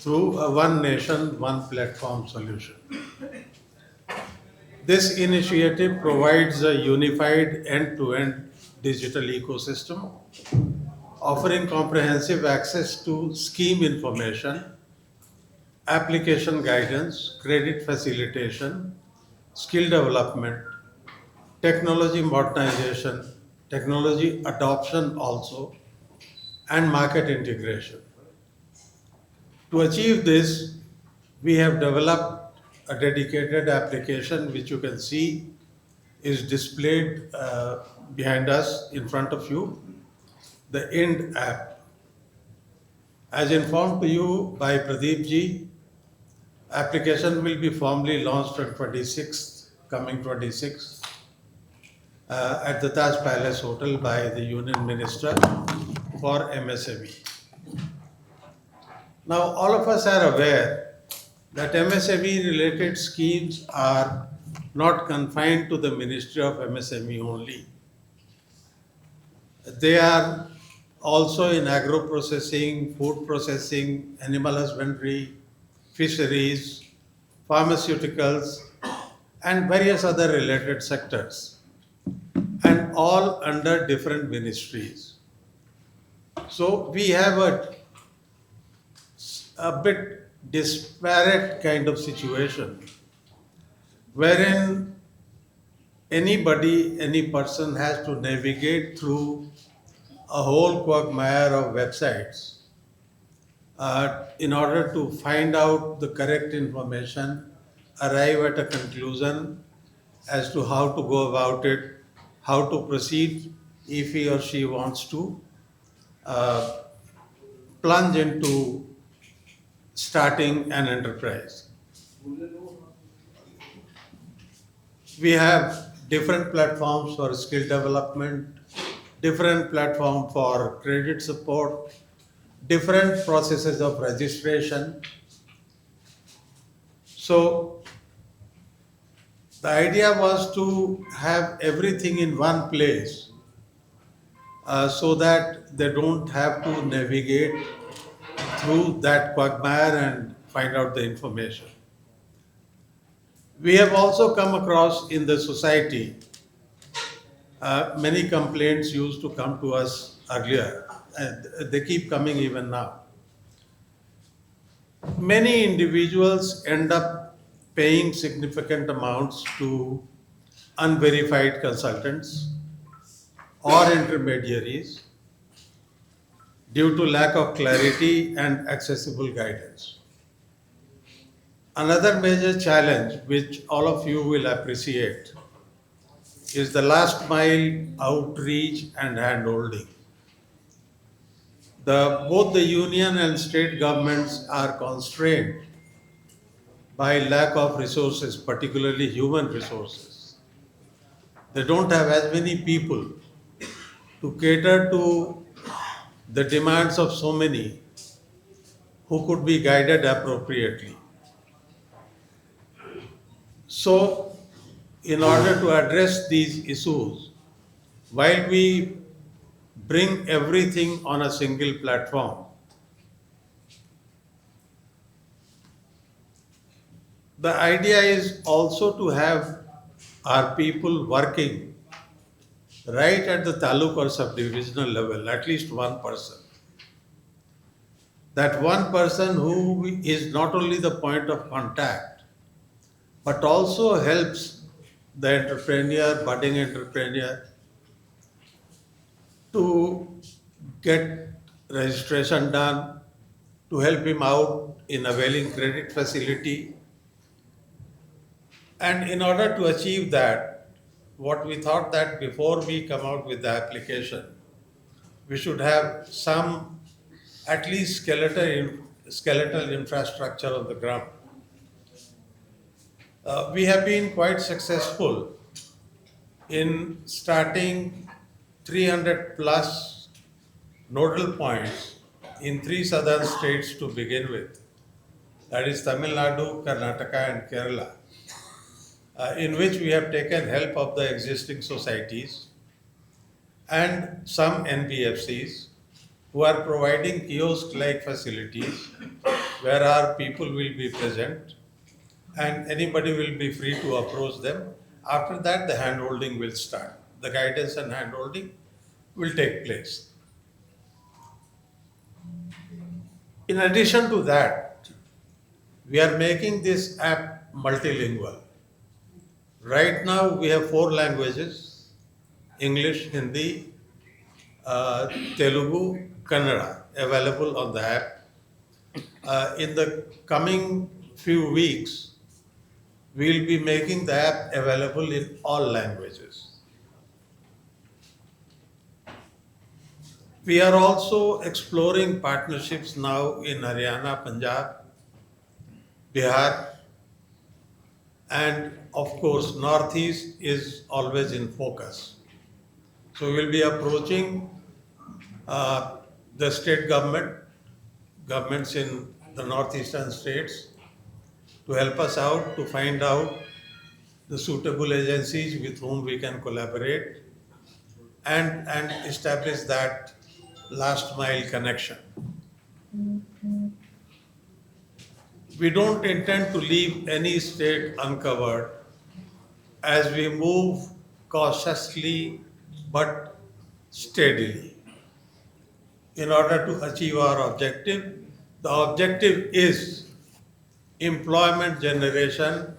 through a one nation, one platform solution. This initiative provides a unified end-to-end digital ecosystem, offering comprehensive access to scheme information, application guidance, credit facilitation, skill development, technology modernization, technology adoption also, and market integration. To achieve this, we have developed a dedicated application which you can see is displayed behind us in front of you, the InDApp. As informed to you by Pradeep ji, application will be formally launched on 26th, coming 26th, at the Taj Palace Hotel by the Union Minister for MSME. Now, all of us are aware that MSME related schemes are not confined to the Ministry of MSME only. They are also in agro processing, food processing, animal husbandry, fisheries, pharmaceuticals, and various other related sectors, and all under different ministries. So we have a bit disparate kind of situation wherein anybody, any person has to navigate through a whole quagmire of websites in order to find out the correct information, arrive at a conclusion as to how to go about it, how to proceed if he or she wants to uh, plunge into starting an enterprise. We have different platforms for skill development, different platform for credit support, different processes of registration. So the idea was to have everything in one place so that they don't have to navigate through that quagmire and find out the information. We have also come across in the society many complaints used to come to us earlier, and they keep coming even now. Many individuals end up paying significant amounts to unverified consultants or intermediaries due to lack of clarity and accessible guidance. Another major challenge, which all of you will appreciate, is the last mile outreach and handholding. Both the union and state governments are constrained by lack of resources, particularly human resources. They don't have as many people to cater to the demands of so many who could be guided appropriately. So, in order to address these issues, while we bring everything on a single platform, the idea is also to have our people working right at the taluk or subdivisional level, at least one person. That one person who is not only the point of contact, but also helps the entrepreneur, budding entrepreneur, to get registration done, to help him out in availing credit facility. And in order to achieve that, what we thought that before we come out with the application, we should have some at least skeletal infrastructure on the ground. We have been quite successful in starting 300 plus nodal points in 3 southern states to begin with. That is Tamil Nadu, Karnataka and Kerala, in which we have taken help of the existing societies and some NBFCs who are providing kiosk-like facilities where our people will be present and anybody will be free to approach them. After that, the handholding will start. The guidance and handholding will take place. In addition to that, we are making this app multilingual. Right now, we have 4 languages: English, Hindi, Telugu, Kannada, available on the app. In the coming few weeks, we'll be making the app available in all languages. We are also exploring partnerships now in Haryana, Punjab, Bihar, and of course, Northeast is always in focus. So we'll be approaching the state governments in the northeastern states to help us out to find out the suitable agencies with whom we can collaborate and establish that last mile connection. We don't intend to leave any state uncovered as we move cautiously but steadily in order to achieve our objective. The objective is employment generation,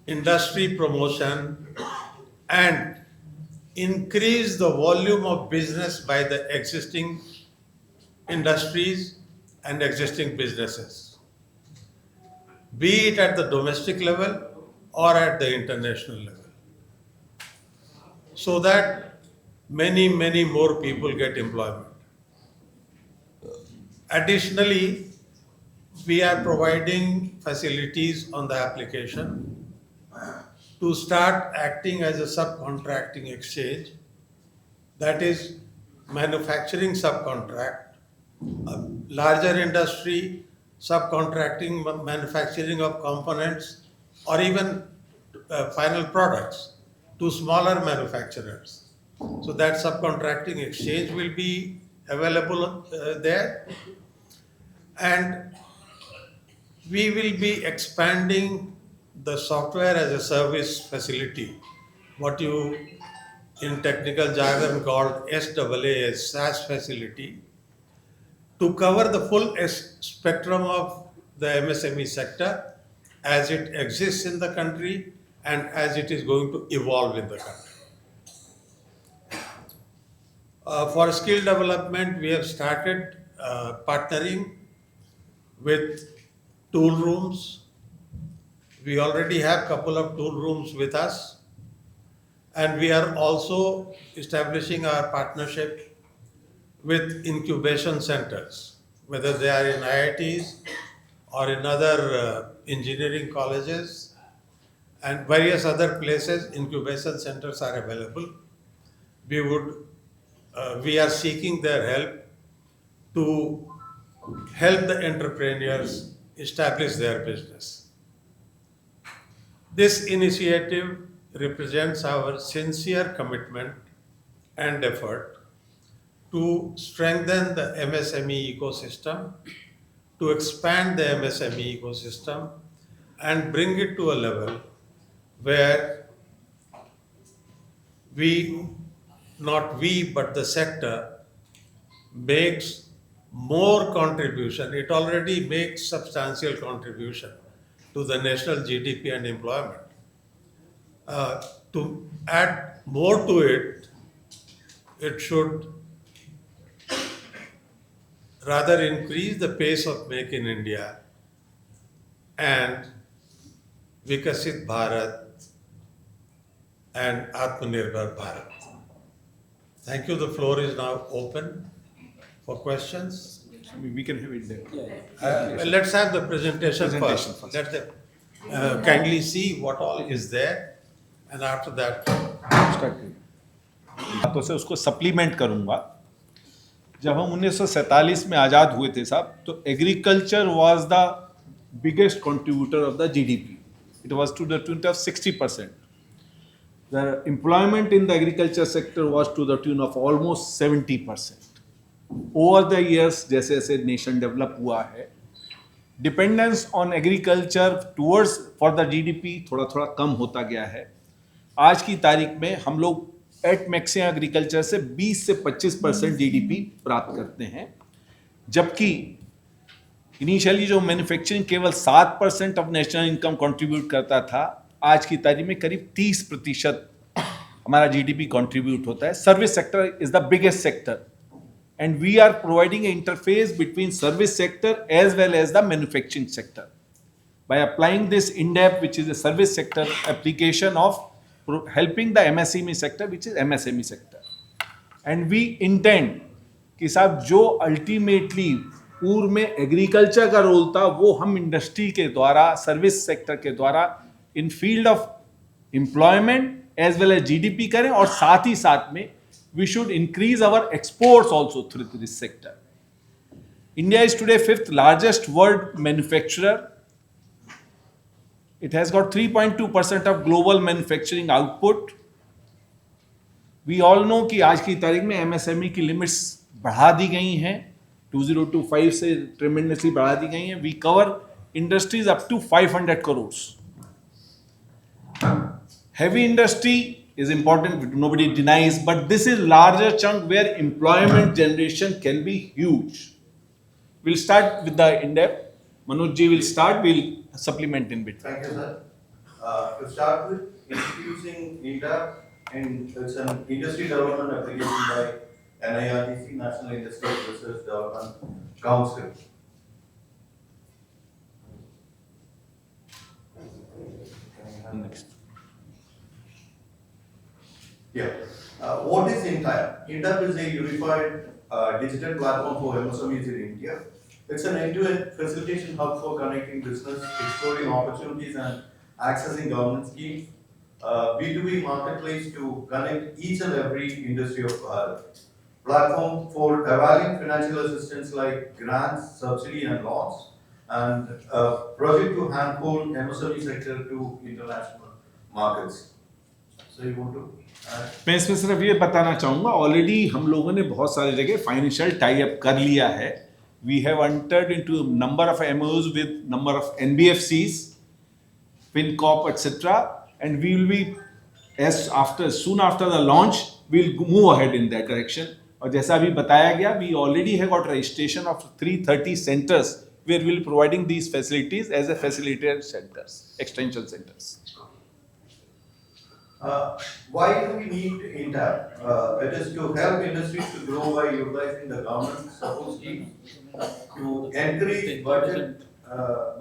industry promotion, and increase the volume of business by the existing industries and existing businesses, be it at the domestic level or at the international level, so that many more people get employment. Additionally, we are providing facilities on the application to start acting as a subcontracting exchange, that is manufacturing subcontract, larger industry subcontracting manufacturing of components or even final products to smaller manufacturers. So that subcontracting exchange will be available there, and we will be expanding the software as a service facility, what you in technical jargon called SAA, SaaS facility, to cover the full spectrum of the MSME sector as it exists in the country and as it is going to evolve in the country. For skill development, we have started partnering with tool rooms. We already have a couple of tool rooms with us, and we are also establishing our partnership with incubation centers, whether they are in IITs or in other engineering colleges and various other places. Incubation centers are available. We are seeking their help to help the entrepreneurs establish their business. This initiative represents our sincere commitment and effort to strengthen the MSME ecosystem, to expand the MSME ecosystem, and bring it to a level where not we, but the sector makes more contribution. It already makes substantial contribution to the national GDP and employment. To add more to it, it should rather increase the pace of Make in India and Vikasit Bharat and Atmanirbhar Bharat. Thank you. The floor is now open for questions. We can have it there. Let's have the presentation first. Let them kindly see what all is there, and after that. बातों से उसको supplement करूंगा। जब हम 1947 में आज़ाद हुए थे साहब, तो agriculture was the biggest contributor of the GDP. It was to the tune of 60%. The employment in the agriculture sector was to the tune of almost 70%. Over the years, जैसे जैसे नेशन डेवलप हुआ है, dependence on agriculture towards for the GDP थोड़ा थोड़ा कम होता गया है। आज की तारीख में हम लोग एट मैक्सिमम एग्रीकल्चर से 20 से 25% जीडीपी प्राप्त करते हैं, जबकि इनिशियली जो मैन्युफैक्चरिंग केवल 7% ऑफ नेशनल इनकम कंट्रीब्यूट करता था, आज की तारीख में करीब 30% हमारा जीडीपी कंट्रीब्यूट होता है। Service sector is the biggest sector and we are providing an interface between service sector as well as the manufacturing sector by applying this InDApp, which is a service sector application of helping the MSME sector, which is MSME sector. And we intend कि साहब जो ultimately पूर्व में agriculture का role था वो हम industry के द्वारा, सर्विस सेक्टर के द्वारा in field of employment as well as GDP करें, और साथ ही साथ में we should increase our exports also through this sector. India is today 5th largest world manufacturer. It has got 3.2% of global manufacturing output. We all know कि आज की तारीख में MSME की लिमिट्स बढ़ा दी गई हैं, 2025 से tremendously बढ़ा दी गई हैं. We cover industries up to 500 crores. Heavy industry is important, nobody denies, but this is larger chunk where employment generation can be huge. We'll start with the InDApp. Manoj ji will start, we'll supplement in between. Thank you, sir. To start with, introducing InDApp, and it's an industry development application by NIRDC, National Industrial Research Development Council. Next. Yeah. What is InDApp? InDApp is a unified digital platform for MSMEs in India. It's an end-to-end facilitation hub for connecting business, exploring opportunities, and accessing government schemes. B2B marketplace to connect each and every industry of platform for availing financial assistance like grants, subsidy, and loans, and project to handhold MSME sector to international markets. So you want to? मैं इसमें सिर्फ ये बताना चाहूँगा, already हम लोगों ने बहुत सारी जगह फाइनेंशियल टाई अप कर लिया है. We have entered into number of MoUs with number of NBFCs, Fincorp etcetera, and we will be as after soon after the launch we will move ahead in that direction. और जैसा अभी बताया गया, we already have got registration of 330 centres where we will providing these facilities as a facilitated centres, extension centres. Why do we need InDApp? It is to help industries to grow by utilizing the government support schemes, to encourage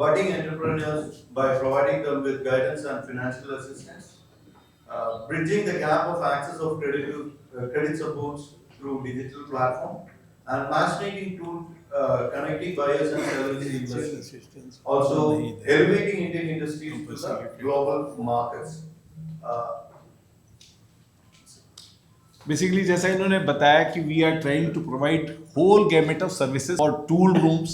budding entrepreneurs by providing them with guidance and financial assistance, bridging the gap of access of credit supports through digital platform, and matchmaking tool connecting buyers and sellers seamlessly. Also, elevating Indian industries to the global markets. Basically जैसा इन्होंने बताया कि we are trying to provide whole gamut of services और tool rooms,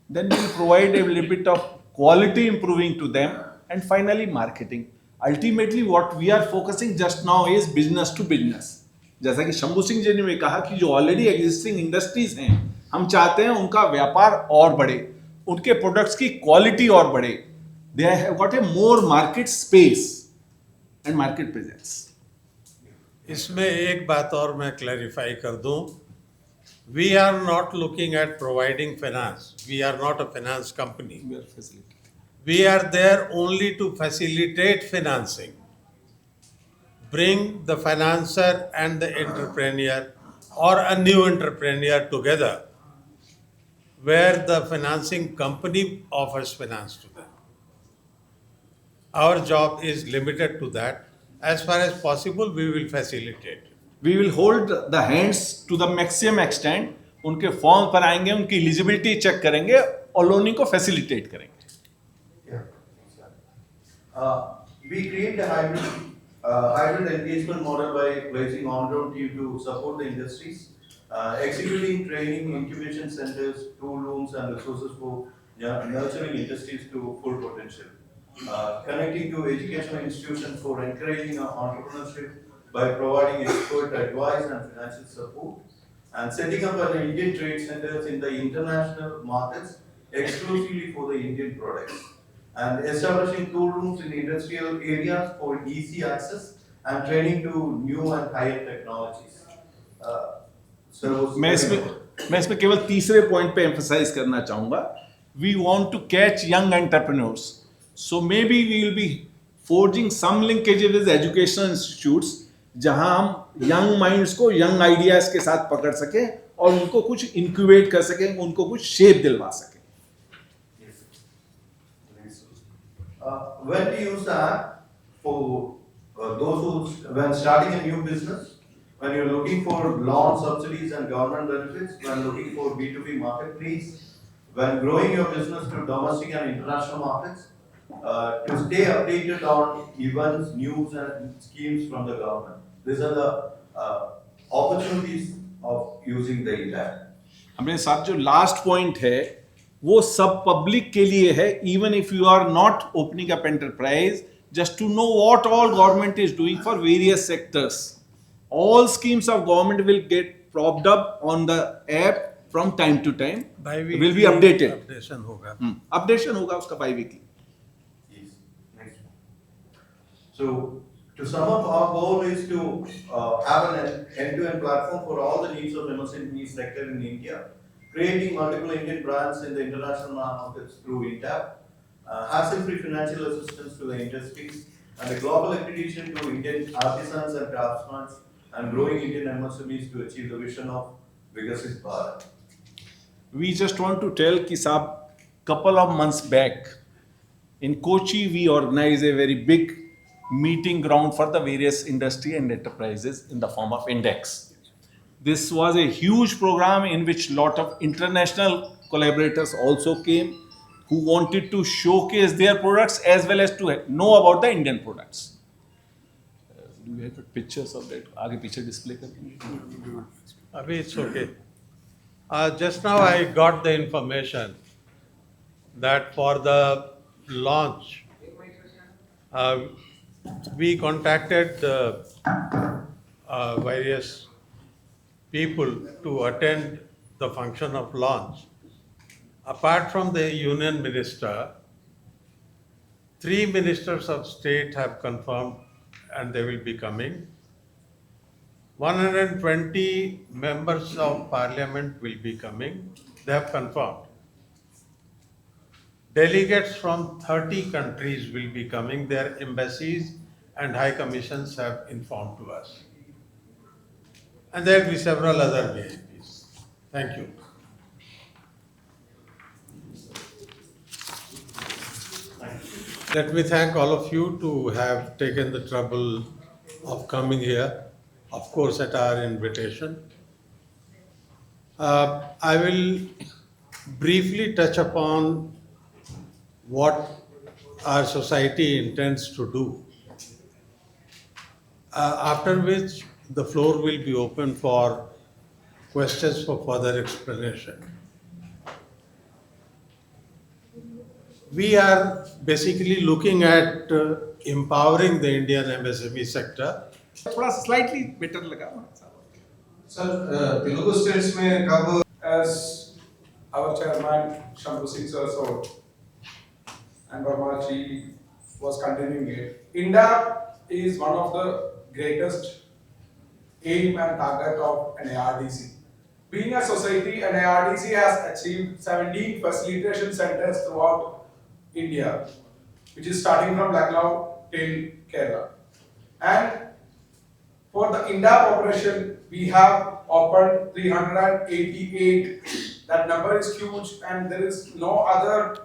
then we provide a little bit of quality improving to them, and finally marketing. Ultimately what we are focusing just now is business to business. जैसा कि शंभू सिंह जी ने कहा कि जो already existing industries हैं, हम चाहते हैं उनका व्यापार और बढ़े, उनके प्रोडक्ट्स की क्वालिटी और बढ़े. They have got a more market space and market presence. इसमें एक बात और मैं क्लैरिफाई कर दूं, we are not looking at providing finance, we are not a finance company, we are there only to facilitate financing, bring the financier and the entrepreneur or a new entrepreneur together, where the financing company offers finance to them. Our job is limited to that. As far as possible, we will facilitate. We will hold the hands to the maximum extent. उनके form पर आएंगे, उनकी eligibility check करेंगे और loaning को facilitate करेंगे. We create a hybrid engagement model by placing on-ground team to support the industries, executing training, incubation centers, tool rooms, and resources for nurturing industries to full potential. Connecting to educational institutions for encouraging entrepreneurship by providing expert advice and financial support, and setting up an Indian trade centers in the international markets exclusively for the Indian products, and establishing tool rooms in industrial areas for easy access and training to new and higher technologies. So, मैं इसमें केवल तीसरे point पे emphasise करना चाहूंगा. We want to catch young entrepreneurs, so may be we will be forging some linkages with educational institutes जहां हम young minds को यंग आइडियाज के साथ पकड़ सकें और उनको कुछ इंक्यूबेट कर सकें, उनको कुछ शेप दिलवा सकें. when to use the app for those who, when starting a new business, when you're looking for loan subsidies and government benefits, when looking for B2B marketplace, when growing your business to domestic and international markets, to stay updated on events, news and schemes from the government. These are the opportunities of using the InDApp. हमारे साथ जो last point है वो सब public के लिए है. Even if you are not opening up enterprise, just to know what all government is doing for various sectors. All schemes of government will get propped up on the app from time to time. Will be updated. Updation होगा. Updation होगा उसका bi-weekly. Yes. Next one. So, to sum up, our goal is to have an end-to-end platform for all the needs of MSME sector in India, creating multiple Indian brands in the international markets through InDApp, hassle-free financial assistance to the industries, and a global accreditation to Indian artisans and craftsmen, and growing Indian MSMEs to achieve the vision of Vikasit Bharat. We just want to tell कि साहब, couple of months back in Kochi we organized a very big meeting ground for the various industry and enterprises in the form of Index. This was a huge program in which lot of international collaborators also came who wanted to showcase their products as well as to know about the Indian products. Do you have pictures of that? आगे पीछे display कर. Abhi, it's okay. Just now I got the information that for the launch, we contacted the various people to attend the function of launch. Apart from the union minister, 3 ministers of state have confirmed and they will be coming. 120 members of parliament will be coming. They have confirmed. Delegates from 30 countries will be coming. Their embassies and high commissions have informed to us. And there will be several other VIPs. Thank you. Let me thank all of you to have taken the trouble of coming here, of course at our invitation. I will briefly touch upon what our society intends to do, after which the floor will be open for questions for further explanation. We are basically looking at empowering the Indian MSME sector. थोड़ा slightly better लगा. Sir, Telugu states में कब, as our chairman Shambhu Singh sir so and Varmaji was continuing it, InDApp is one of the greatest aim and target of NIRDC. Being a society, NIRDC has achieved 17 facilitation centers throughout India, which is starting from Lucknow till Kerala. And for the InDApp operation, we have opened 388. That number is huge, and there is no other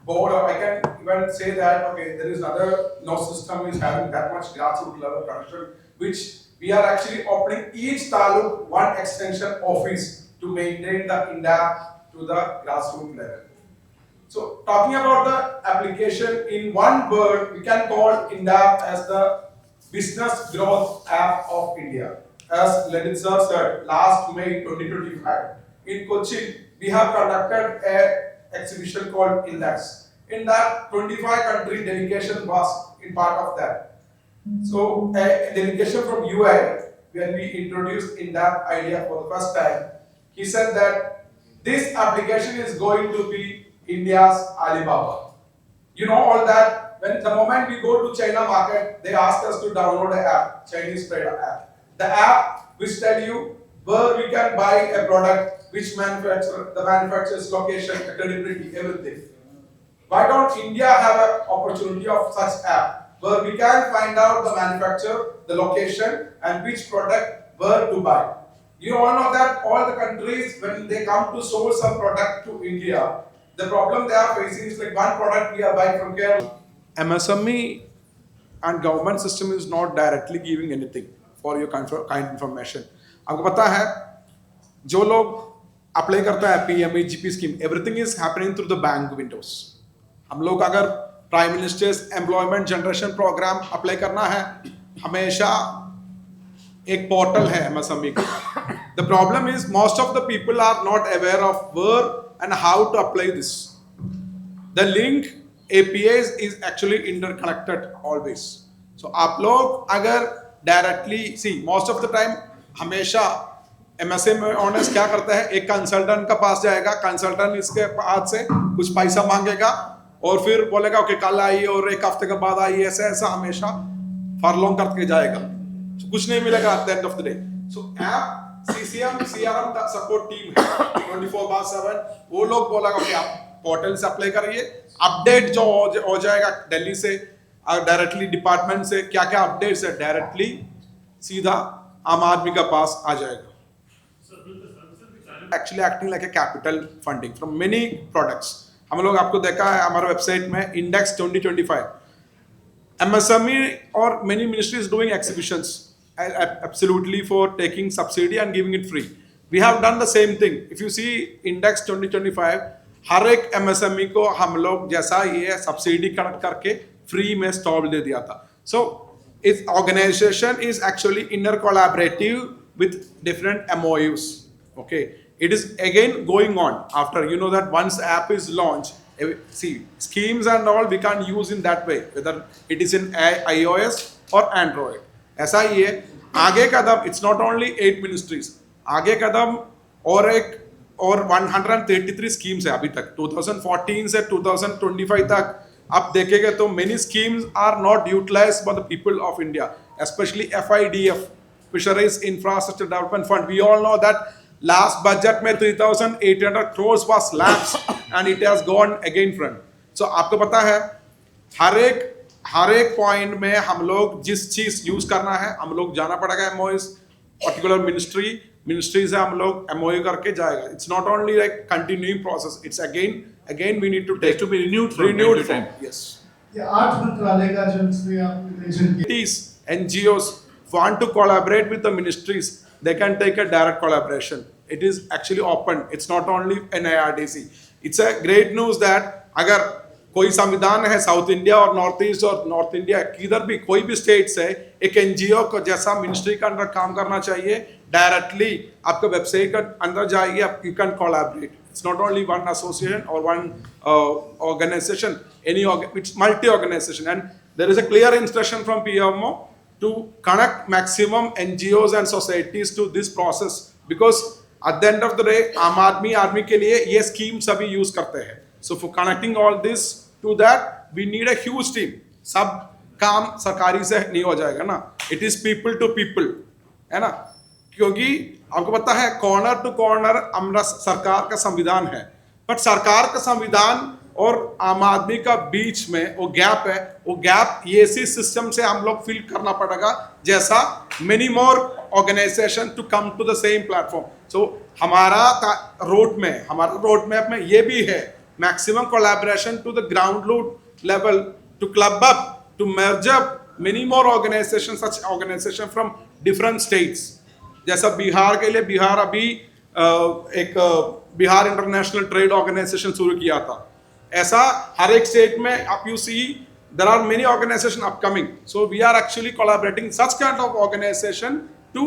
board, or I can even say that, okay, there is no system is having that much grassroots level connection, which we are actually opening each taluk one extension office to maintain the InDApp to the grassroots level. So, talking about the application in one word, we can call InDApp as the business growth app of India. As Lenit sir said, last May 2025, in Kochi, we have conducted an exhibition called Index. In that, 25 country delegation was in part of that. So, a delegation from UI, when we introduced InDApp idea for the first time, he said that this application is going to be India's Alibaba. You know all that. When the moment we go to China market, they ask us to download an app, Chinese trade app. The app which tell you where we can buy a product, which manufacturer, the manufacturer's location, the credibility, everything. Why don't India have an opportunity of such app where we can find out the manufacturer, the location, and which product where to buy? You all know that all the countries, when they come to source a product to India, the problem they are facing is like one product we are buying from Kerala. MSME and government system is not directly giving anything for your kind information. आपको पता है जो लोग apply करता है PMEGP scheme, everything is happening through the bank windows. हम लोग अगर prime minister's employment generation programme apply करना है, हमेशा एक पोर्टल है MSME का. The problem is most of the people are not aware of where and how to apply this. The link APIs is actually interconnected always. So आप लोग अगर directly see most of the time हमेशा MSME owners क्या करता है, एक consultant का पास जाएगा, कंसल्टेंट इसके पास से कुछ पैसा मांगेगा और फिर बोलेगा ओके कल आइए और एक हफ्ते के बाद आइए, ऐसा ऐसा हमेशा फॉरलॉन्ग करके जाएगा. So, कुछ नहीं मिलेगा at the end of the day. So app CCM CRM का सपोर्ट टीम है 24/7. वो लोग बोलेगा कि आप पोर्टल से अप्लाई करिए, अपडेट जो हो जाएगा दिल्ली से डायरेक्टली डिपार्टमेंट से क्या क्या अपडेट्स है डायरेक्टली सीधा आम आदमी का पास आ जाएगा. Actually acting like a capital funding from many products. हम लोग आपको देखा है हमारे वेबसाइट में इंडेक्स 2025 MSME और many ministries doing exhibitions absolutely for taking subsidy and giving it free. We have done the same thing. If you see index 2025, हर एक MSME को हम लोग जैसा ये सब्सिडी कनेक्ट करके फ्री में स्टॉल दे दिया था. सो इस organisation is actually inner collaborative with different MOUs. Okay, it is again going on after you know that once app is launched. See, schemes and all we can use in that way, whether it is in iOS or Android. ऐसा ही है आगे कदम. It's not only 8 ministries. आगे कदम और एक और 133 schemes है अभी तक 2014 से 2025 तक. आप देखेंगे तो many schemes are not utilised by the people of India, specially FIDF, fisheries infrastructure development fund. We all know that last budget में 3,800 crores was lapsed and it has gone again front. So आपको पता है हर एक point में हम लोग जिस चीज यूज करना है हम लोग जाना पड़ेगा MOUs पर्टिकुलर मिनिस्ट्री से हम लोग MOU करके जाएगा. It's not only like continuing process, it's again we need to take to be renewed from. Yes. ये 8 मंत्रालय का जो इसमें आपने मेंशन किया. These NGOs want to collaborate with the ministries, they can take a direct collaboration. It is actually open. It's not only NIRDC. It's a great news that अगर कोई संविधान है साउथ इंडिया और नॉर्थ ईस्ट और north India किधर भी कोई भी स्टेट से एक NGO को जैसा मिनिस्ट्री के अंदर काम करना चाहिए, डायरेक्टली आपका वेबसाइट के अंदर जाइए, आप you can collaborate. It's not only one association और one organisation, it's multi organisation and there is a clear instruction from PMO to connect maximum NGOs and societies to this process because at the end of the day आम आदमी के लिए ये scheme सभी use करते हैं. So for connecting all this to that we need a huge team. सब काम सरकारी से नहीं हो जाएगा ना, it is people to people, है ना. क्योंकि आपको पता है कॉर्नर टू कॉर्नर हमारा सरकार का संविधान है, बट सरकार का संविधान और आम आदमी का बीच में वो गैप है. वो गैप ये इसी सिस्टम से हम लोग फिल करना पड़ेगा जैसा many more organisation to come to the same platform. So हमारा रोड मैप में ये भी है maximum collaboration to the ground level to club up, to merge up many more organizations, such organizations from different states. जैसा बिहार के लिए बिहार अभी एक बिहार इंटरनेशनल ट्रेड ऑर्गेनाइजेशन शुरू किया था. ऐसा हर एक स्टेट में आप you see there are many organizations upcoming. So we are actually collaborating such kind of organization to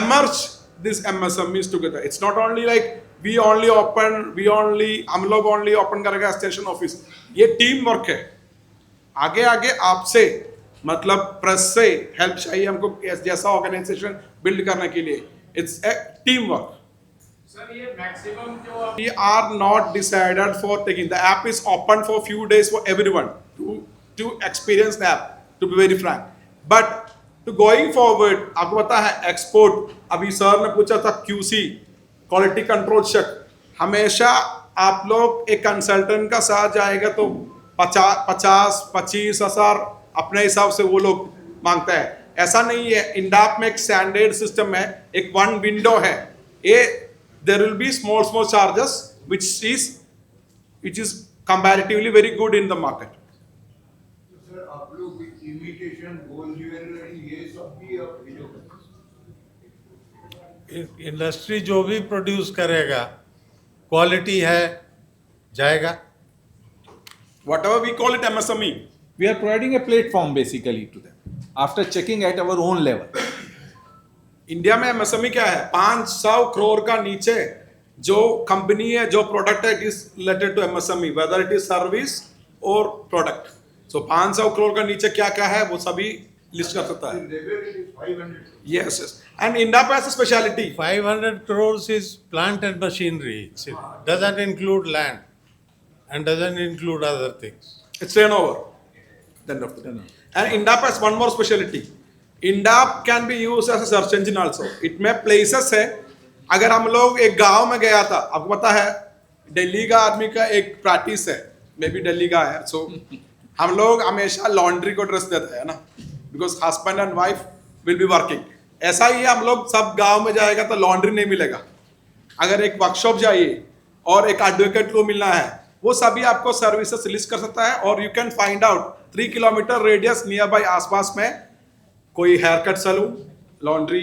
emerge these MSMEs together. It's not only like हम लोग ओनली ओपन करेगा स्टेशन ऑफिस. ये टीम वर्क है. आगे आपसे मतलब press से help चाहिए हमको जैसा ऑर्गेनाइजेशन बिल्ड करने के लिए. It's a team work. We are not decided for taking. The app is open for few days for everyone to experience the app, to be very frank. But to going forward, आपको पता है export, अभी sir ने पूछा था QC, quality control check, हमेशा आप लोग एक कंसल्टेंट का साथ जाएगा तो 50-25,000 अपने हिसाब से वो लोग मांगता है. ऐसा नहीं है. इंडाप में एक स्टैंडर्ड सिस्टम है, एक वन विंडो है. ये there will be small charges which is comparatively very good in the market. Sir आप लोग इमिटेशन गोल्ड ज्वेलरी ये सब भी आप इंडस्ट्री जो भी प्रोड्यूस करेगा क्वालिटी है जाएगा. Whatever we call it MSME. We are providing a platform basically to them after checking at our own level. India में MSME क्या है? 500 करोड़ का नीचे जो कंपनी है, जो प्रोडक्ट है, it is related to MSME, whether it is service और प्रोडक्ट. सो 500 करोड़ का नीचे क्या क्या है वो सभी लिस्ट कर सकता है. Yes. And InDApp has a speciality. 500 crores is plant and machinery. It doesn't include land and doesn't include other things. It's turnover. Then of the day. And InDApp has one more speciality. InDApp can be used as a search engine also. It में places है. अगर हम लोग एक गांव में गया था, आपको पता है दिल्ली का आदमी का एक प्रैक्टिस है, मे बी दिल्ली का है, सो हम लोग हमेशा लॉन्ड्री को ड्रेस देते हैं ना, because husband and wife will be working. ऐसा ही हम लोग सब गांव में जाएगा तो लॉन्ड्री नहीं मिलेगा. अगर एक वर्कशॉप जाइए और एक एडवोकेट को मिलना है, वो सभी आपको सर्विसेज लिस्ट कर सकता है. और you can find out 3 kilometre radius nearby आसपास में कोई hair cut salon, laundry,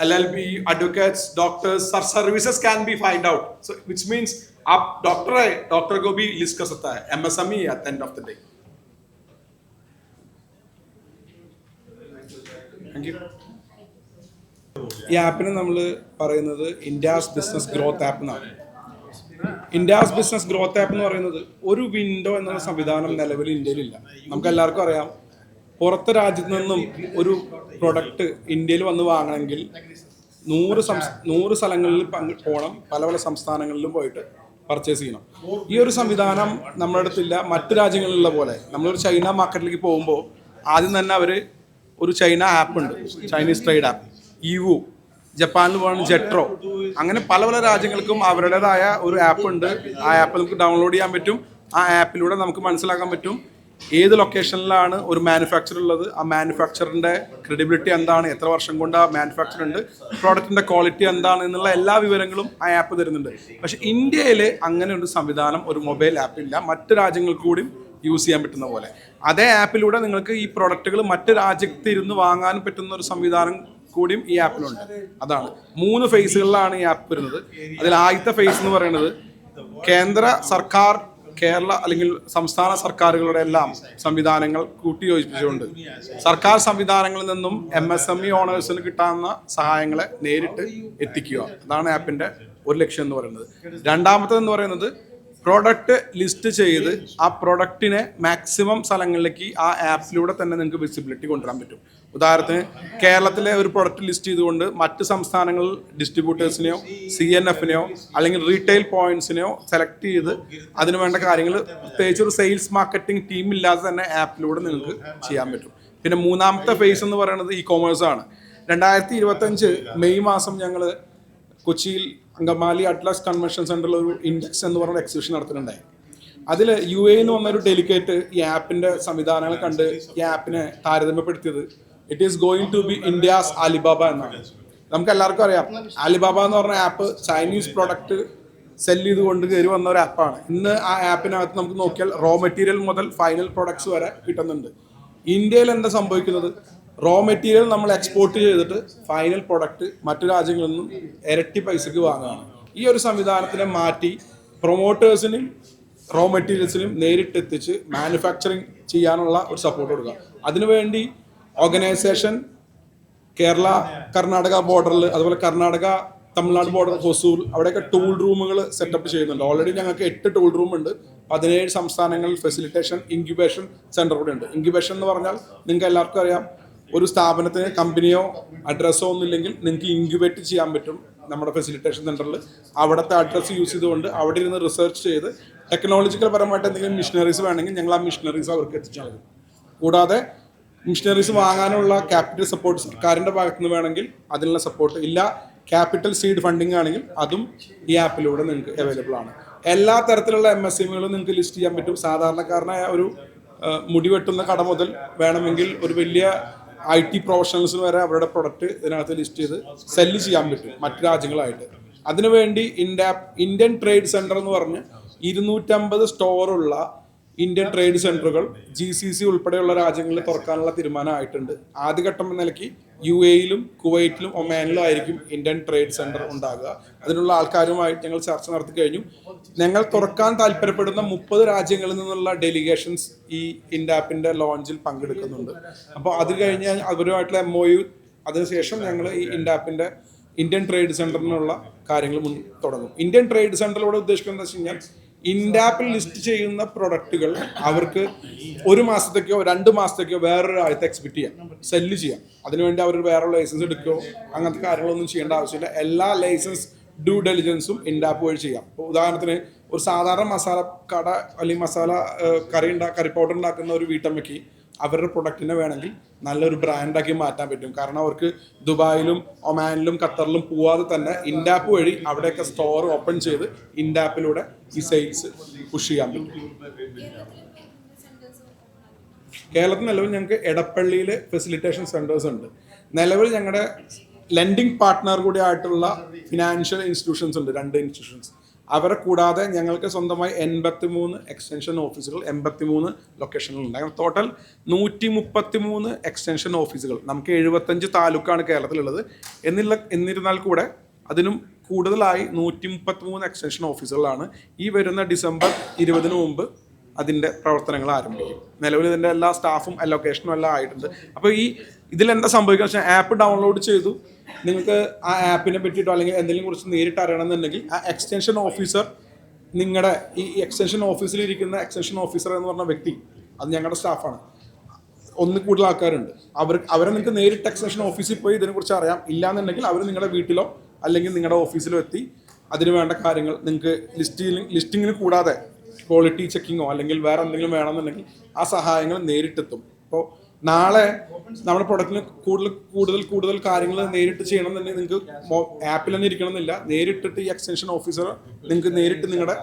LLB, advocates, doctors, services can be find out. So which means आप डॉक्टर है, डॉक्टर को भी लिस्ट कर सकता है. MSME at the end of the day. Thank you. ഈ ആപ്പിന് നമ്മൾ പറയുന്നത് ഇന്ത്യാസ് ബിസിനസ് ഗ്രോത്ത് ആപ്പ് എന്നാണ്. ഇന്ത്യാസ് ബിസിനസ് ഗ്രോത്ത് ആപ്പ് എന്ന് പറയുന്നത് ഒരു വിൻഡോ എന്നുള്ള സംവിധാനം നിലവിൽ ഇന്ത്യയിലില്ല. നമുക്ക് എല്ലാവർക്കും അറിയാം, പുറത്തെ രാജ്യത്ത് നിന്നും ഒരു പ്രൊഡക്റ്റ് ഇന്ത്യയിൽ വന്ന് വാങ്ങണമെങ്കിൽ 100 സ്ഥലങ്ങളിൽ പോകണം, പല പല സംസ്ഥാനങ്ങളിലും പോയിട്ട് പർച്ചേസ് ചെയ്യണം. ഈ ഒരു സംവിധാനം നമ്മുടെ അടുത്തില്ല. മറ്റു രാജ്യങ്ങളിലുള്ള പോലെ നമ്മളൊരു ചൈന മാർക്കറ്റിലേക്ക് പോകുമ്പോൾ ആദ്യം തന്നെ അവർ ഒരു ചൈന ആപ്പ് ഉണ്ട്, ചൈനീസ് ട്രേഡ് ആപ്പ്, ഇവു, ജപ്പാനിൽ പോകണം ജെട്രോ, അങ്ങനെ പല പല രാജ്യങ്ങൾക്കും അവരുടേതായ ഒരു ആപ്പ് ഉണ്ട്. ആ ആപ്പ് നമുക്ക് ഡൗൺലോഡ് ചെയ്യാൻ പറ്റും. ആ ആപ്പിലൂടെ നമുക്ക് മനസ്സിലാക്കാൻ പറ്റും ഏത് ലൊക്കേഷനിലാണ് ഒരു മാനുഫാക്ചർ ഉള്ളത്, ആ മാനുഫാക്ചറിൻ്റെ ക്രെഡിബിലിറ്റി എന്താണ്, എത്ര വർഷം കൊണ്ട് ആ മാനുഫാക്ചർ ഉണ്ട്, പ്രോഡക്റ്റിൻ്റെ ക്വാളിറ്റി എന്താണ് എന്നുള്ള എല്ലാ വിവരങ്ങളും ആ ആപ്പ് തരുന്നുണ്ട്. പക്ഷേ ഇന്ത്യയിൽ അങ്ങനെ ഒരു സംവിധാനം, ഒരു മൊബൈൽ ആപ്പില്ല. മറ്റ് രാജ്യങ്ങൾക്ക് കൂടി യൂസ് ചെയ്യാൻ പറ്റുന്ന പോലെ അതേ ആപ്പിലൂടെ നിങ്ങൾക്ക് ഈ പ്രോഡക്റ്റുകൾ മറ്റ് രാജ്യത്ത് ഇരുന്ന് വാങ്ങാൻ പറ്റുന്ന ഒരു സംവിധാനം കൂടിയും ഈ ആപ്പിലുണ്ട്. അതാണ് 3 ഫേസുകളിലാണ് ഈ ആപ്പ് വരുന്നത്. അതിൽ ആദ്യത്തെ ഫേസ് എന്ന് പറയുന്നത് കേന്ദ്ര സർക്കാർ, കേരള അല്ലെങ്കിൽ സംസ്ഥാന സർക്കാരുകളുടെ എല്ലാം സംവിധാനങ്ങൾ കൂട്ടിയോജിപ്പിച്ചുകൊണ്ട് സർക്കാർ സംവിധാനങ്ങളിൽ നിന്നും MSME ഓണേഴ്സിന് കിട്ടാവുന്ന സഹായങ്ങളെ നേരിട്ട് എത്തിക്കുക. അതാണ് ആപ്പിൻ്റെ ഒരു ലക്ഷ്യം എന്ന് പറയുന്നത്. രണ്ടാമത്തേതെന്ന് പറയുന്നത് പ്രോഡക്റ്റ് ലിസ്റ്റ് ചെയ്ത് ആ പ്രൊഡക്റ്റിനെ മാക്സിമം സ്ഥലങ്ങളിലേക്ക് ആ ആപ്പിലൂടെ തന്നെ നിങ്ങൾക്ക് വിസിബിലിറ്റി കൊണ്ടുവരാൻ പറ്റും. ഉദാഹരണത്തിന് കേരളത്തിലെ ഒരു പ്രൊഡക്റ്റ് ലിസ്റ്റ് ചെയ്തുകൊണ്ട് മറ്റ് സംസ്ഥാനങ്ങളിൽ ഡിസ്ട്രിബ്യൂട്ടേഴ്സിനെയോ CNFനെയോ അല്ലെങ്കിൽ റീറ്റെയിൽ പോയിന്റ്സിനെയോ സെലക്ട് ചെയ്ത് അതിന് വേണ്ട കാര്യങ്ങൾ പ്രത്യേകിച്ച് ഒരു സെയിൽസ് മാർക്കറ്റിംഗ് ടീം ഇല്ലാതെ തന്നെ ആപ്പിലൂടെ നിങ്ങൾക്ക് ചെയ്യാൻ പറ്റും. പിന്നെ മൂന്നാമത്തെ ഫേസ് എന്ന് പറയുന്നത് ഇ-കോമേഴ്സ് ആണ്. 2025 മെയ് മാസം ഞങ്ങൾ കൊച്ചിയിൽ അങ്കമാലി അറ്റ്ലസ് കൺവെൻഷൻ സെന്ററിൽ ഒരു ഇൻഡെക്സ് എന്ന് പറയുന്ന എക്സിബിഷൻ നടത്തുന്നുണ്ടായി. അതിൽ UAE എന്ന് വന്നൊരു ഡെലിഗേറ്റ് ഈ ആപ്പിൻ്റെ സംവിധാനങ്ങൾ കണ്ട് ഈ ആപ്പിനെ താരതമ്യപ്പെടുത്തിയത് it is going to be India's Alibaba എന്നാണ്. നമുക്ക് എല്ലാവർക്കും അറിയാം, അലിബാബ എന്ന് പറഞ്ഞ ആപ്പ് ചൈനീസ് പ്രൊഡക്റ്റ് സെല് ചെയ്തുകൊണ്ട് കയറി വന്ന ഒരു ആപ്പാണ്. ഇന്ന് ആ ആപ്പിനകത്ത് നമുക്ക് നോക്കിയാൽ റോ മെറ്റീരിയൽ മുതൽ ഫൈനൽ പ്രൊഡക്ട്സ് വരെ കിട്ടുന്നുണ്ട്. ഇന്ത്യയിൽ എന്താ സംഭവിക്കുന്നത്? റോ മെറ്റീരിയൽ നമ്മൾ എക്സ്പോർട്ട് ചെയ്തിട്ട് ഫൈനൽ പ്രൊഡക്റ്റ് മറ്റു രാജ്യങ്ങളിൽ നിന്നും ഇരട്ടി പൈസക്ക് വാങ്ങുകയാണ്. ഈ ഒരു സംവിധാനത്തിനെ മാറ്റി പ്രൊമോട്ടേഴ്സിനും റോ മെറ്റീരിയൽസിനും നേരിട്ട് എത്തിച്ച് മാനുഫാക്ചറിങ് ചെയ്യാനുള്ള ഒരു സപ്പോർട്ട് കൊടുക്കുക. അതിനുവേണ്ടി ഓർഗനൈസേഷൻ കേരള കർണാടക ബോർഡറിൽ, അതുപോലെ കർണാടക തമിഴ്നാട് ബോർഡർ ഹൊസൂർ, അവിടെയൊക്കെ ടൂൾ റൂമുകൾ സെറ്റപ്പ് ചെയ്യുന്നുണ്ട്. ഓൾറെഡി ഞങ്ങൾക്ക് 8 ടൂൾ റൂം ഉണ്ട്. 17 സംസ്ഥാനങ്ങളിൽ ഫെസിലിറ്റേഷൻ ഇൻക്യുബേഷൻ സെൻറ്റർ കൂടെ ഉണ്ട്. ഇൻക്യുബേഷൻ എന്ന് പറഞ്ഞാൽ നിങ്ങൾക്ക് എല്ലാവർക്കും അറിയാം, ഒരു സ്ഥാപനത്തിന് കമ്പനിയോ അഡ്രസ്സോ ഒന്നും ഇല്ലെങ്കിൽ നിങ്ങൾക്ക് ഇൻക്യുബേറ്റ് ചെയ്യാൻ പറ്റും നമ്മുടെ ഫെസിലിറ്റേഷൻ സെൻറ്ററിൽ അവിടുത്തെ അഡ്രസ്സ് യൂസ് ചെയ്തുകൊണ്ട് അവിടെ ഇരുന്ന് റിസർച്ച് ചെയ്ത് ടെക്നോളജിക്കൽ പരമായിട്ട് എന്തെങ്കിലും മിഷനറീസ് വേണമെങ്കിൽ ഞങ്ങൾ ആ മിഷനറീസ് അവർക്ക് എത്തിച്ചു നൽകും. കൂടാതെ മിഷനറീസ് വാങ്ങാനുള്ള ക്യാപിറ്റൽ സപ്പോർട്ട് സർക്കാരിൻ്റെ ഭാഗത്തു നിന്ന് വേണമെങ്കിൽ അതിനുള്ള സപ്പോർട്ട് ഇല്ല, ക്യാപിറ്റൽ സീഡ് ഫണ്ടിങ് ആണെങ്കിൽ അതും ഈ ആപ്പിലൂടെ നിങ്ങൾക്ക് അവൈലബിൾ ആണ്. എല്ലാ തരത്തിലുള്ള MSMEകളും നിങ്ങൾക്ക് ലിസ്റ്റ് ചെയ്യാൻ പറ്റും. സാധാരണക്കാരനായ ഒരു മുടി വെട്ടുന്ന കട മുതൽ വേണമെങ്കിൽ ഒരു വലിയ IT പ്രൊഫഷണൽസിന് വരെ അവരുടെ പ്രൊഡക്റ്റ് ഇതിനകത്ത് ലിസ്റ്റ് ചെയ്ത് സെല്ല് ചെയ്യാൻ പറ്റും മറ്റു രാജ്യങ്ങളായിട്ട്. അതിനുവേണ്ടി InDApp ഇന്ത്യൻ ട്രേഡ് സെൻറ്റർ എന്ന് പറഞ്ഞ് 250 സ്റ്റോറുള്ള ഇന്ത്യൻ ട്രേഡ് സെൻറ്ററുകൾ GCC ഉൾപ്പെടെയുള്ള രാജ്യങ്ങളിൽ തുറക്കാനുള്ള തീരുമാനമായിട്ടുണ്ട്. ആദ്യഘട്ടം എന്ന നിലയ്ക്ക് UAE-ലും കുവൈറ്റിലും ഒമാനിലും ആയിരിക്കും ഇന്ത്യൻ ട്രേഡ് സെൻറ്റർ ഉണ്ടാകുക. അതിനുള്ള ആൾക്കാരുമായിട്ട് ഞങ്ങൾ ചർച്ച നടത്തി കഴിഞ്ഞു. ഞങ്ങൾ തുറക്കാൻ താല്പര്യപ്പെടുന്ന 30 രാജ്യങ്ങളിൽ നിന്നുള്ള ഡെലിഗേഷൻസ് ഈ InDAppൻ്റെ ലോഞ്ചിൽ പങ്കെടുക്കുന്നുണ്ട്. അപ്പോൾ അത് കഴിഞ്ഞ് അവരുമായിട്ടുള്ള MOU അതിനുശേഷം ഞങ്ങൾ ഈ InDAppൻ്റെ ഇന്ത്യൻ ട്രേഡ് സെൻറ്ററിനുള്ള കാര്യങ്ങൾ തുടങ്ങും. ഇന്ത്യൻ ട്രേഡ് സെൻറ്ററിലൂടെ ഉദ്ദേശിക്കുന്നത് എന്താ വെച്ച് കഴിഞ്ഞാൽ InDAppൽ ലിസ്റ്റ് ചെയ്യുന്ന പ്രൊഡക്റ്റുകൾ അവർക്ക് 1 മാസത്തേക്കോ 2 മാസത്തേക്കോ വേറൊരു രാജ്യത്ത് എക്സ്പെക്ട് ചെയ്യാം, സെല്ല് ചെയ്യാം. അതിനുവേണ്ടി അവർ വേറെ ലൈസൻസ് എടുക്കുകയോ അങ്ങനത്തെ കാര്യങ്ങളൊന്നും ചെയ്യേണ്ട ആവശ്യമില്ല. എല്ലാ ലൈസൻസ് ഡ്യൂ ഡെലിജൻസും InDApp വഴി ചെയ്യാം. ഇപ്പോൾ ഉദാഹരണത്തിന് ഒരു സാധാരണ മസാല കട അല്ലെങ്കിൽ മസാല കറി പൗഡർ ഉണ്ടാക്കുന്ന ഒരു വീട്ടമ്മയ്ക്ക് അവരുടെ പ്രൊഡക്റ്റിനെ വേണമെങ്കിൽ നല്ലൊരു ബ്രാൻഡാക്കി മാറ്റാൻ പറ്റും. കാരണം അവർക്ക് ദുബായിലും ഒമാനിലും ഖത്തറിലും പോവാതെ തന്നെ InDApp വഴി അവിടെയൊക്കെ സ്റ്റോർ ഓപ്പൺ ചെയ്ത് InDAppലൂടെ ഈ സെയിൽസ് പുഷ് ചെയ്യാൻ പറ്റും. കേരളത്തിൽ നിലവിൽ ഞങ്ങൾക്ക് എടപ്പള്ളിയിൽ ഫെസിലിറ്റേഷൻ സെൻറ്റേഴ്സ് ഉണ്ട്. നിലവിൽ ഞങ്ങളുടെ ലെൻഡിങ് പാർട്ട്ണർ കൂടി ആയിട്ടുള്ള ഫിനാൻഷ്യൽ ഇൻസ്റ്റിറ്റ്യൂഷൻസ് ഉണ്ട്, 2 ഇൻസ്റ്റിറ്റ്യൂഷൻസ്. അവരെ കൂടാതെ ഞങ്ങൾക്ക് സ്വന്തമായി 83 എക്സ്റ്റൻഷൻ ഓഫീസുകൾ 83 ലൊക്കേഷനിലുണ്ട്. അങ്ങനെ ടോട്ടൽ 133 എക്സ്റ്റൻഷൻ ഓഫീസുകൾ. നമുക്ക് 75 താലൂക്കാണ് കേരളത്തിലുള്ളത്. എന്നിരുന്നാൽ കൂടെ അതിനും കൂടുതലായി 133 എക്സ്റ്റൻഷൻ ഓഫീസുകളാണ്. ഈ വരുന്ന ഡിസംബർ 20 മുമ്പ് അതിൻ്റെ പ്രവർത്തനങ്ങൾ ആരംഭിക്കും. നിലവിൽ ഇതിൻ്റെ എല്ലാ സ്റ്റാഫും ലൊക്കേഷനും എല്ലാം ആയിട്ടുണ്ട്. അപ്പോൾ ഇതിലെന്താ സംഭവിക്കുക വെച്ചാൽ ആപ്പ് ഡൗൺലോഡ് ചെയ്തു നിങ്ങൾക്ക് ആ ആപ്പിനെ പറ്റിയിട്ടോ അല്ലെങ്കിൽ എന്തെങ്കിലും കുറിച്ച് നേരിട്ട് അറിയണമെന്നുണ്ടെങ്കിൽ ആ എക്സ്റ്റൻഷൻ ഓഫീസർ നിങ്ങളുടെ ഈ എക്സ്റ്റൻഷൻ ഓഫീസിലിരിക്കുന്ന എക്സ്റ്റൻഷൻ ഓഫീസർ എന്ന് പറഞ്ഞ വ്യക്തി അത് ഞങ്ങളുടെ സ്റ്റാഫാണ്. കൂടുതൽ ആൾക്കാരുണ്ട്. അവരെ നിങ്ങൾക്ക് നേരിട്ട് എക്സ്റ്റൻഷൻ ഓഫീസിൽ പോയി ഇതിനെക്കുറിച്ച് അറിയാം. ഇല്ലാന്നുണ്ടെങ്കിൽ അവർ നിങ്ങളുടെ വീട്ടിലോ അല്ലെങ്കിൽ നിങ്ങളുടെ ഓഫീസിലോ എത്തി അതിന് വേണ്ട കാര്യങ്ങൾ നിങ്ങൾക്ക് ലിസ്റ്റിങ്ങിന് കൂടാതെ ക്വാളിറ്റി ചെക്കിങ്ങോ അല്ലെങ്കിൽ വേറെ എന്തെങ്കിലും വേണമെന്നുണ്ടെങ്കിൽ ആ സഹായങ്ങൾ നേരിട്ടെത്തും. അപ്പോൾ നാളെ നമ്മുടെ പ്രൊഡക്റ്റിന് കൂടുതൽ കാര്യങ്ങൾ നേരിട്ട് ചെയ്യണമെന്നുണ്ടെങ്കിൽ നിങ്ങൾക്ക് ആപ്പിൽ തന്നെ ഇരിക്കണമെന്നില്ല. നേരിട്ടിട്ട് ഈ എക്സ്റ്റൻഷൻ ഓഫീസർ നിങ്ങൾക്ക് നേരിട്ട് നിങ്ങളുടെ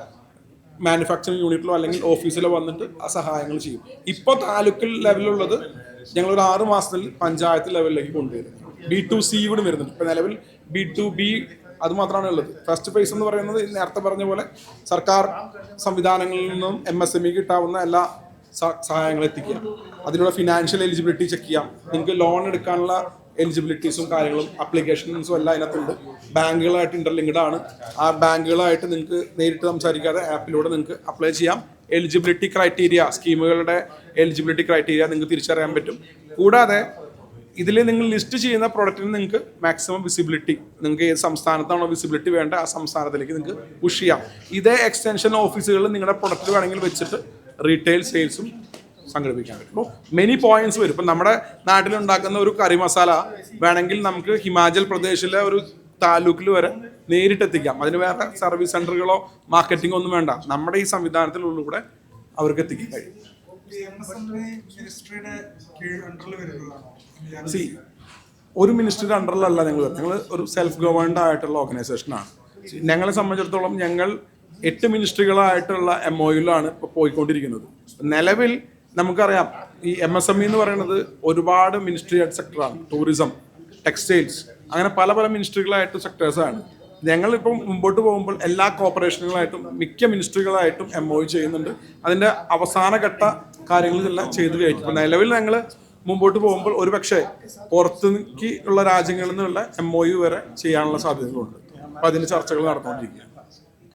മാനുഫാക്ചറിങ് യൂണിറ്റിലോ അല്ലെങ്കിൽ ഓഫീസിലോ വന്നിട്ട് ആ സഹായങ്ങൾ ചെയ്യും. ഇപ്പോൾ താലൂക്കൽ ലെവലിലുള്ളത് ഞങ്ങളൊരു 6 മാസത്തിൽ പഞ്ചായത്ത് ലെവലിലേക്ക് കൊണ്ടുവരും. B2C കൂടി വരുന്നുണ്ട്. ഇപ്പോൾ നിലവിൽ B2B അത് മാത്രമാണ് ഉള്ളത്. ഫസ്റ്റ് ഫേസ് എന്ന് പറയുന്നത് നേരത്തെ പറഞ്ഞ പോലെ സർക്കാർ സംവിധാനങ്ങളിൽ നിന്നും MSME കിട്ടാവുന്ന എല്ലാ സഹായങ്ങൾ എത്തിക്കുക. അതിനുള്ള ഫിനാൻഷ്യൽ എലിജിബിലിറ്റി ചെക്ക് ചെയ്യാം. നിങ്ങൾക്ക് ലോൺ എടുക്കാനുള്ള എലിജിബിലിറ്റീസും കാര്യങ്ങളും അപ്ലിക്കേഷൻസും എല്ലാം അതിനകത്തുണ്ട്. ബാങ്കുകളായിട്ട് ഇന്റർലിങ്ക്ഡ് ആണ്. ആ ബാങ്കുകളായിട്ട് നിങ്ങൾക്ക് നേരിട്ട് സംസാരിക്കാതെ ആപ്പിലൂടെ നിങ്ങൾക്ക് അപ്ലൈ ചെയ്യാം. എലിജിബിലിറ്റി ക്രൈറ്റീരിയ, സ്കീമുകളുടെ എലിജിബിലിറ്റി ക്രൈറ്റീരിയ നിങ്ങൾക്ക് തിരിച്ചറിയാൻ പറ്റും. കൂടാതെ ഇതിൽ നിങ്ങൾ ലിസ്റ്റ് ചെയ്യുന്ന പ്രൊഡക്റ്റിന് നിങ്ങൾക്ക് മാക്സിമം വിസിബിലിറ്റി, നിങ്ങൾക്ക് ഏത് സംസ്ഥാനത്താണോ വിസിബിലിറ്റി വേണ്ട ആ സംസ്ഥാനത്തിലേക്ക് നിങ്ങൾക്ക് പുഷ് ചെയ്യാം. ഇതേ എക്സ്റ്റൻഷൻ ഓഫീസുകളിൽ നിങ്ങളുടെ പ്രൊഡക്റ്റ് വേണമെങ്കിൽ വെച്ചിട്ട് റീറ്റെയിൽ സെയിൽസും സംഘടിപ്പിക്കാൻ പറ്റും. അപ്പോൾ മെനി പോയിന്റ്സ് വരും. ഇപ്പം നമ്മുടെ നാട്ടിലുണ്ടാക്കുന്ന ഒരു കറി മസാല വേണമെങ്കിൽ നമുക്ക് ഹിമാചൽ പ്രദേശിലെ ഒരു താലൂക്കിൽ വരെ നേരിട്ടെത്തിക്കാം. അതിന് വേറെ സർവീസ് സെൻ്ററുകളോ മാർക്കറ്റിംഗോ ഒന്നും വേണ്ട. നമ്മുടെ ഈ സംവിധാനത്തിലൂടെ അവർക്ക് എത്തിക്കാൻ കഴിയും. ഒരു മിനിസ്ട്രിയുടെ അണ്ടറിലല്ല ഞങ്ങൾ ഒരു സെൽഫ് ഗവേൺഡ് ആയിട്ടുള്ള ഓർഗനൈസേഷനാണ്. ഞങ്ങളെ സംബന്ധിച്ചിടത്തോളം ഞങ്ങൾ 8 മിനിസ്ട്രികളായിട്ടുള്ള MOUയിലാണ് ഇപ്പോൾ പോയിക്കൊണ്ടിരിക്കുന്നത്. നിലവിൽ നമുക്കറിയാം ഈ MSME എന്ന് പറയുന്നത് ഒരുപാട് മിനിസ്ട്രി ആയിട്ട് സെക്ടറാണ്. ടൂറിസം, ടെക്സ്റ്റൈൽസ്, അങ്ങനെ പല മിനിസ്ട്രികളായിട്ട് സെക്ടേഴ്സാണ്. ഞങ്ങളിപ്പം മുമ്പോട്ട് പോകുമ്പോൾ എല്ലാ കോർപ്പറേഷനുകളായിട്ടും മിക്ക മിനിസ്ട്രികളായിട്ടും MOU ചെയ്യുന്നുണ്ട്. അതിൻ്റെ അവസാനഘട്ട കാര്യങ്ങളിലെല്ലാം ചെയ്തു കയറ്റും. ഇപ്പോൾ നിലവിൽ ഞങ്ങൾ മുമ്പോട്ട് പോകുമ്പോൾ ഒരുപക്ഷെ പുറത്തേക്ക് ഉള്ള രാജ്യങ്ങളിൽ നിന്നുള്ള MOU വരെ ചെയ്യാനുള്ള സാധ്യതകളുണ്ട്. അപ്പോൾ അതിന് ചർച്ചകൾ നടന്നുകൊണ്ടിരിക്കുകയാണ്.